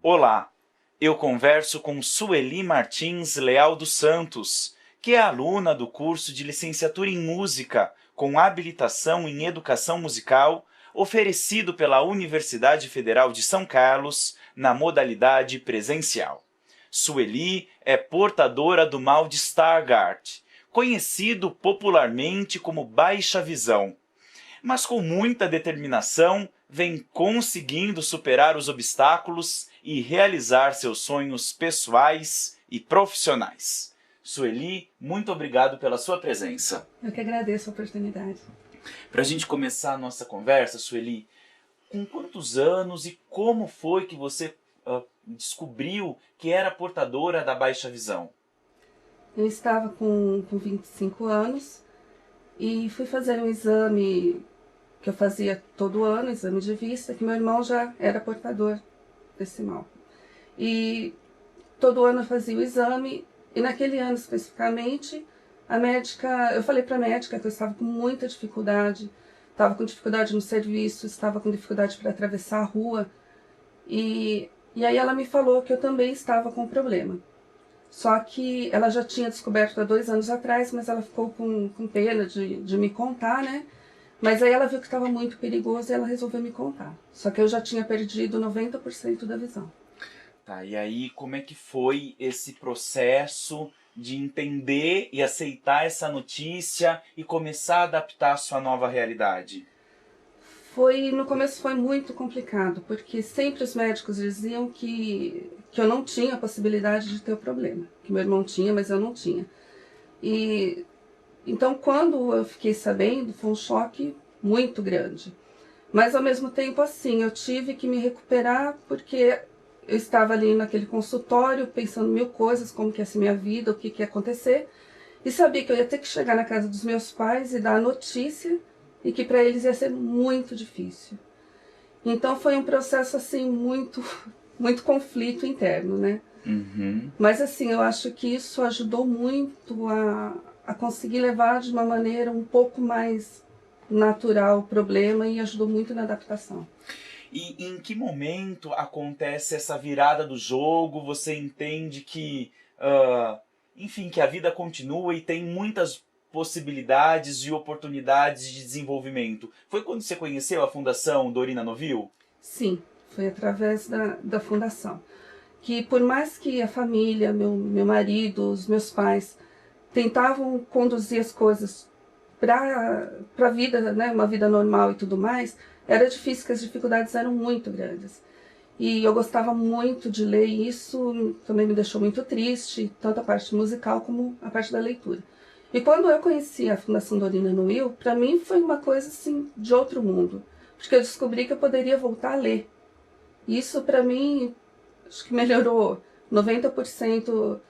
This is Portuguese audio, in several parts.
Olá, eu converso com Sueli Martins Leal dos Santos, que é aluna do curso de Licenciatura em Música com habilitação em Educação Musical, oferecido pela Universidade Federal de São Carlos, na modalidade presencial. Sueli é portadora do mal de Stargardt, conhecido popularmente como baixa visão, mas com muita determinação vem conseguindo superar os obstáculos e realizar seus sonhos pessoais e profissionais. Sueli, muito obrigado pela sua presença. Eu que agradeço a oportunidade. Para a gente começar a nossa conversa, Sueli, com quantos anos e como foi que você descobriu que era portadora da baixa visão? Eu estava com 25 anos e fui fazer um exame que eu fazia todo ano, exame de vista, que meu irmão já era portador desse mal. E todo ano eu fazia o exame e naquele ano especificamente, eu falei para a médica que eu estava com muita dificuldade, estava com dificuldade no serviço, estava com dificuldade para atravessar a rua e aí ela me falou que eu também estava com problema. Só que ela já tinha descoberto há 2 anos atrás, mas ela ficou com pena de me contar, né? Mas aí ela viu que estava muito perigoso e ela resolveu me contar. Só que eu já tinha perdido 90% da visão. Tá, e aí como é que foi esse processo de entender e aceitar essa notícia e começar a adaptar a sua nova realidade? No começo foi muito complicado, porque sempre os médicos diziam que eu não tinha possibilidade de ter o problema. Que meu irmão tinha, mas eu não tinha. Então, quando eu fiquei sabendo, foi um choque muito grande. Mas, ao mesmo tempo, assim, eu tive que me recuperar porque eu estava ali naquele consultório pensando mil coisas, como que ia ser minha vida, o que ia acontecer. E sabia que eu ia ter que chegar na casa dos meus pais e dar a notícia e que para eles ia ser muito difícil. Então, foi um processo, assim, muito conflito interno, né? Uhum. Mas, assim, eu acho que isso ajudou muito a conseguir levar de uma maneira um pouco mais natural o problema e ajudou muito na adaptação. E em que momento acontece essa virada do jogo? Você entende que, enfim, que a vida continua e tem muitas possibilidades e oportunidades de desenvolvimento. Foi quando você conheceu a Fundação Dorina Novil? Sim, foi através da fundação. Que por mais que a família, meu marido, os meus pais tentavam conduzir as coisas para a vida, né, uma vida normal e tudo mais, era difícil, porque as dificuldades eram muito grandes. E eu gostava muito de ler, e isso também me deixou muito triste, tanto a parte musical como a parte da leitura. E quando eu conheci a Fundação Dorina Novil, para mim foi uma coisa assim de outro mundo, porque eu descobri que eu poderia voltar a ler. Isso para mim, acho que melhorou 90%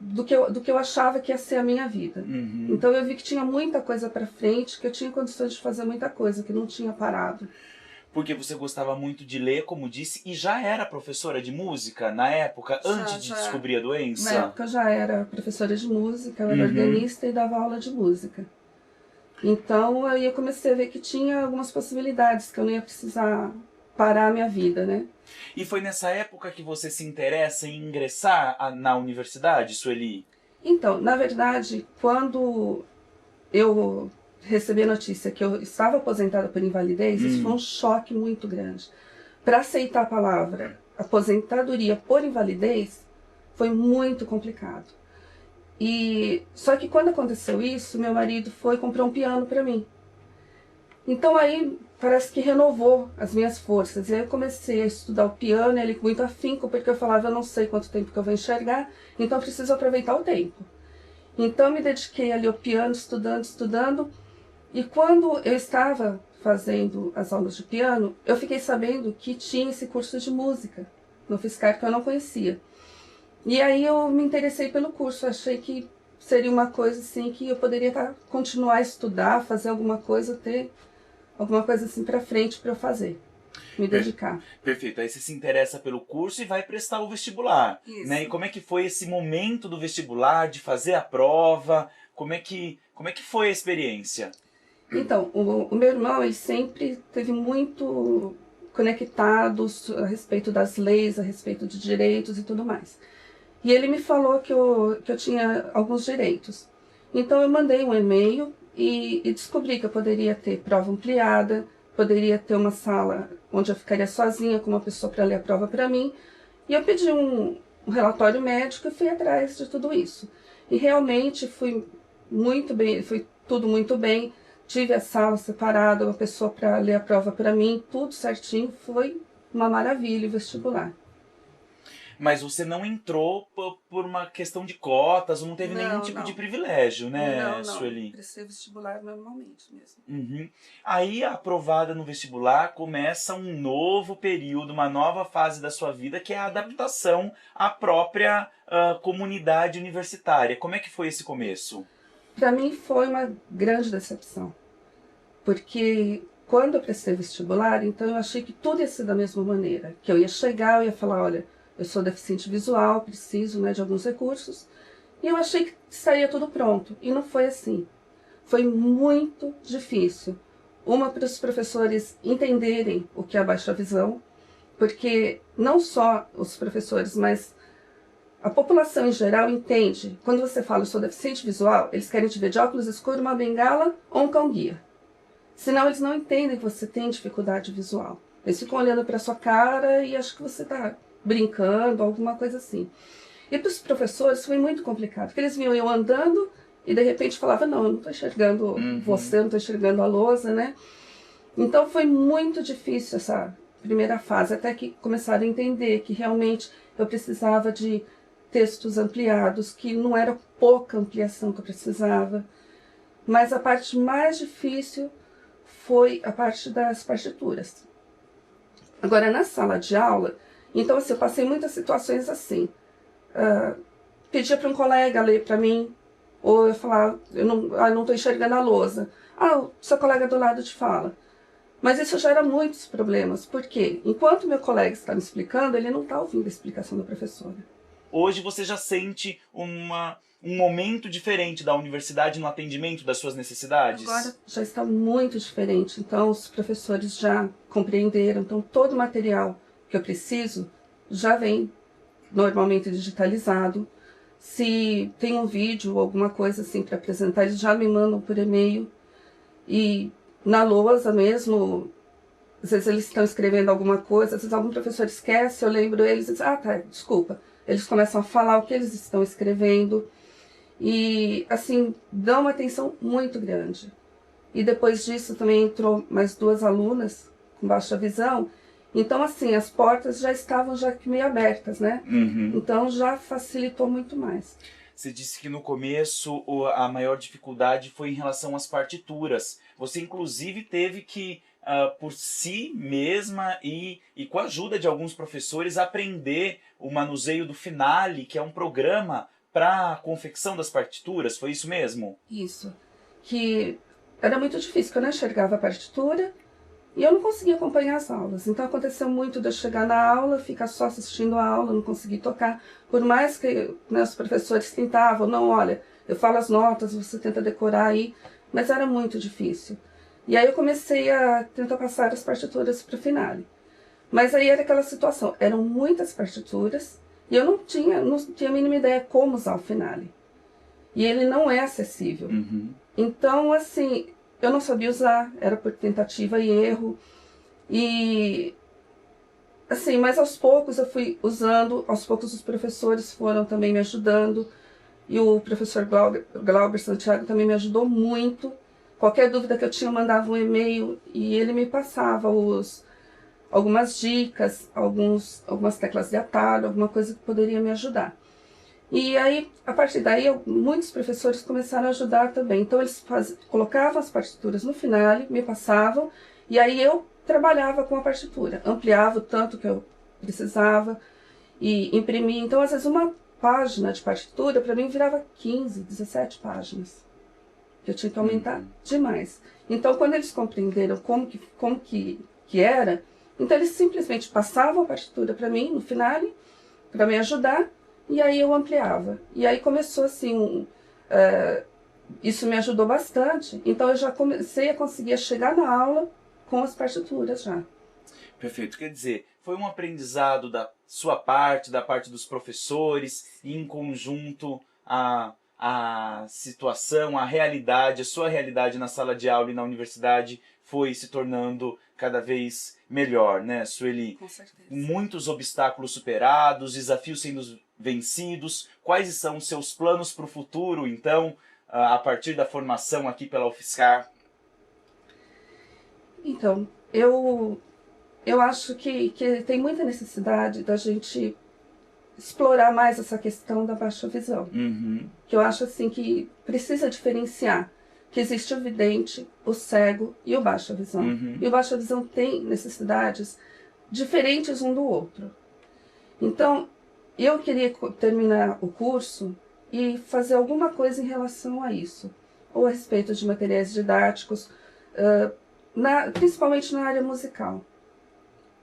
do que eu achava que ia ser a minha vida. Uhum. Então eu vi que tinha muita coisa para frente, que eu tinha condições de fazer muita coisa, que não tinha parado. Porque você gostava muito de ler, como disse, e já era professora de música na época, antes de descobrir a doença? Na época eu já era professora de música, eu era organista e dava aula de música. Então aí eu comecei a ver que tinha algumas possibilidades, que eu não ia precisar parar a minha vida, né? E foi nessa época que você se interessa em ingressar na universidade, Sueli? Então, na verdade, quando eu recebi a notícia que eu estava aposentada por invalidez, isso foi um choque muito grande. Para aceitar a palavra aposentadoria por invalidez, foi muito complicado. Só que quando aconteceu isso, meu marido foi comprar um piano para mim. Então aí parece que renovou as minhas forças. E aí eu comecei a estudar o piano, ele com muito afinco, porque eu falava, eu não sei quanto tempo que eu vou enxergar, então eu preciso aproveitar o tempo. Então eu me dediquei ali ao piano, estudando. E quando eu estava fazendo as aulas de piano, eu fiquei sabendo que tinha esse curso de música no UFSCar, que eu não conhecia. E aí eu me interessei pelo curso, achei que seria uma coisa assim que eu poderia continuar a estudar, fazer alguma coisa, ter alguma coisa assim para frente para eu fazer, me dedicar. Perfeito, aí você se interessa pelo curso e vai prestar o vestibular. Isso. Né? E como é que foi esse momento do vestibular, de fazer a prova? Como é que foi a experiência? Então, o meu irmão, ele sempre teve muito conectados a respeito das leis, a respeito de direitos e tudo mais. E ele me falou que eu tinha alguns direitos. Então eu mandei um e-mail e descobri que eu poderia ter prova ampliada, poderia ter uma sala onde eu ficaria sozinha com uma pessoa para ler a prova para mim. E eu pedi um relatório médico e fui atrás de tudo isso. E realmente fui muito bem, foi tudo muito bem. Tive a sala separada, uma pessoa para ler a prova para mim, tudo certinho, foi uma maravilha o vestibular. Mas você não entrou por uma questão de cotas, ou não teve nenhum tipo de privilégio, né, Sueli? Não, prestei vestibular normalmente mesmo. Uhum. Aí, aprovada no vestibular, começa um novo período, uma nova fase da sua vida, que é a adaptação à própria comunidade universitária. Como é que foi esse começo? Para mim foi uma grande decepção, porque quando eu prestei vestibular, então eu achei que tudo ia ser da mesma maneira, que eu ia chegar, eu ia falar, olha, eu sou deficiente visual, preciso, né, de alguns recursos, e eu achei que estaria tudo pronto, e não foi assim. Foi muito difícil. Uma, para os professores entenderem o que é a baixa visão, porque não só os professores, mas a população em geral entende. Quando você fala eu sou deficiente visual, eles querem te ver de óculos escuros, uma bengala ou um cão-guia. Senão eles não entendem que você tem dificuldade visual. Eles ficam olhando para sua cara e acham que você está brincando, alguma coisa assim. E para os professores foi muito complicado, porque eles viam eu andando e de repente falava, não, eu não estou enxergando você, eu não estou enxergando a lousa, né? Então foi muito difícil essa primeira fase, até que começaram a entender que realmente eu precisava de textos ampliados, que não era pouca ampliação que eu precisava. Mas a parte mais difícil foi a parte das partituras. Agora, na sala de aula, então assim, eu passei muitas situações assim. Pedia para um colega ler para mim, ou eu falava, eu não estou enxergando a lousa. O seu colega do lado te fala. Mas isso gera muitos problemas, porque enquanto meu colega está me explicando, ele não está ouvindo a explicação da professora. Hoje você já sente um momento diferente da universidade no atendimento das suas necessidades? Agora já está muito diferente, então os professores já compreenderam, então todo o material que eu preciso já vem normalmente digitalizado. Se tem um vídeo ou alguma coisa assim para apresentar, eles já me mandam por e-mail. E na lousa mesmo, às vezes eles estão escrevendo alguma coisa, às vezes algum professor esquece, eu lembro eles e diz, tá, desculpa. Eles começam a falar o que eles estão escrevendo e, assim, dão uma atenção muito grande. E depois disso também entrou mais 2 alunas com baixa visão. Então, assim, as portas já estavam já meio abertas, né? Então já facilitou muito mais. Você disse que no começo a maior dificuldade foi em relação às partituras. Você inclusive teve que, por si mesma e com a ajuda de alguns professores, aprender o manuseio do Finale, que é um programa para a confecção das partituras. Foi isso mesmo? Isso. Que era muito difícil, porque eu não enxergava a partitura e eu não conseguia acompanhar as aulas. Então aconteceu muito de eu chegar na aula, ficar só assistindo a aula, não conseguir tocar. Por mais que, né, os professores tentavam, não, olha, eu falo as notas, você tenta decorar aí, mas era muito difícil. E aí eu comecei a tentar passar as partituras para o Finale. Mas aí era aquela situação, eram muitas partituras e eu não tinha a mínima ideia como usar o Finale. E ele não é acessível. Então, assim, eu não sabia usar, era por tentativa e erro. E, assim, mas aos poucos eu fui usando, aos poucos os professores foram também me ajudando. E o professor Glauber Santiago também me ajudou muito. Qualquer dúvida que eu tinha, eu mandava um e-mail e ele me passava algumas dicas, algumas teclas de atalho, alguma coisa que poderia me ajudar. E aí, a partir daí, muitos professores começaram a ajudar também. Então, eles colocavam as partituras no Finale, me passavam, e aí eu trabalhava com a partitura, ampliava o tanto que eu precisava e imprimia. Então, às vezes, uma página de partitura, para mim, virava 15, 17 páginas. Eu tinha que aumentar demais. Então, quando eles compreenderam como que era, então eles simplesmente passavam a partitura para mim, no Finale, para me ajudar, e aí eu ampliava. E aí começou assim, isso me ajudou bastante. Então eu já comecei a conseguir chegar na aula com as partituras já. Perfeito. Quer dizer, foi um aprendizado da sua parte, da parte dos professores, e em conjunto a situação, a realidade, a sua realidade na sala de aula e na universidade foi se tornando cada vez melhor, né, Sueli? Com certeza. Muitos obstáculos superados, desafios sendo vencidos. Quais são os seus planos para o futuro, então, a partir da formação aqui pela UFSCar? Então, eu acho que tem muita necessidade da gente explorar mais essa questão da baixa visão. Uhum. Que eu acho assim que precisa diferenciar que existe o vidente, o cego e o baixa visão. Uhum. E o baixa visão tem necessidades diferentes um do outro. Então, eu queria terminar o curso e fazer alguma coisa em relação a isso. Ou a respeito de materiais didáticos, principalmente na área musical.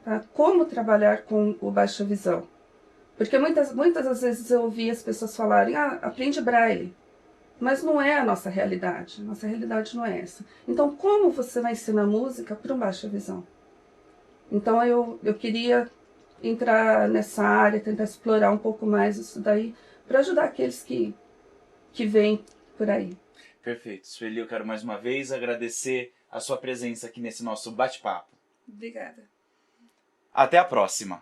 Tá? Como trabalhar com o baixa visão? Porque muitas das vezes eu ouvi as pessoas falarem, aprende braille. Mas não é a nossa realidade. Nossa realidade não é essa. Então, como você vai ensinar música para um baixa visão? Então, eu queria entrar nessa área, tentar explorar um pouco mais isso daí, para ajudar aqueles que vêm por aí. Perfeito. Sueli, eu quero mais uma vez agradecer a sua presença aqui nesse nosso bate-papo. Obrigada. Até a próxima!